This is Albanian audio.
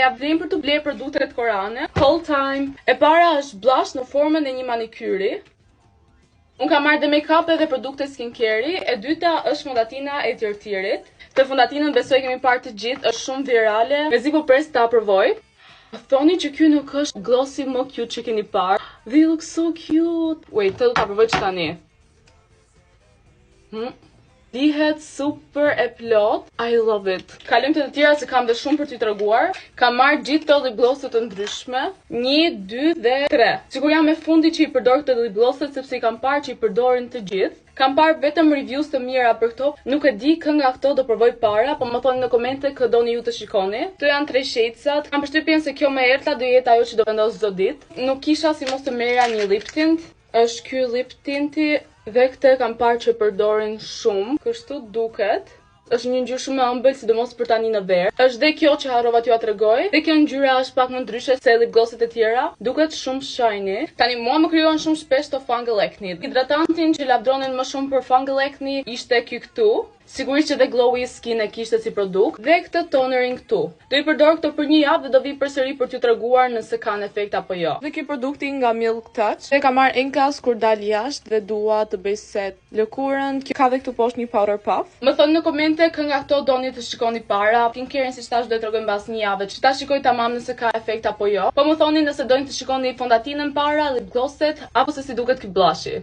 Ja vlen për të blerë produktet koreane. Whole time. E para është blush në formën e një manikyri. Unë kam marrë dhe make-up edhe produkte skincare. E dyta është fondatina e tjertirit. Të fondatinën besoj kemi parë të gjithë, është shumë virale. Mezi po pres ta provoj. Thoni që ky nuk është glossy më cute që keni parë. They look so cute. Wait, të do ta provoj që tani. Dihet super e plot. I love it. Kalojmë te të tjera se kam dhe shumë për t'i treguar. Kam marrë gjithë këto lip glosset të ndryshme. 1, 2 dhe 3. Sikur jam e fundi që i përdor këto lip glosset sepse i kam parë që i përdorin të gjithë. Kam parë vetëm reviews të mira për këto. Nuk e di kë nga këto do provoj para, po më thoni në komente kë doni ju të shikoni. Këto janë 3 shadesat. Kam përshtypjen se kjo më e errta do jetë ajo që do vendos çdo ditë. Nuk kisha si mos të merrja një lip tint. Është ky lip tinti. Dhe këtë kam parë që përdorin shumë, kështu duket. Është një ngjyrë shumë e ëmbël, sidomos për tani në verë. Është dhe kjo që harrova t'ju tregoj. Dhe kjo ngjyra është pak më ndryshe se lip glosset e tjera. Duket shumë shiny. Tani mua më krijon shumë shpesh to fungal acne. Hidratantin që lavdronin më shumë për fungal acne ishte ky këtu. Sigurisht që dhe glowy skin e kishte si produkt. Dhe këtë tonerin këtu. Do i përdor këto për një javë dhe do vi përsëri për t'ju treguar nëse kanë efekt apo jo. Dhe ky produkti nga Milk Touch. Dhe kam marrë Enkas kur dal jashtë dhe dua të bëj set lëkurën. Ka dhe këtu poshtë një powder puff. Më thoni në komente kë nga këto doni të shikoni para. Skincare siç tash do të tregoj mbas një jave që ta shikoj tamam nëse ka efekt apo jo. Po më thoni nëse doni të shikoni fondatinën para, lip glosset apo se si duket ky blushi.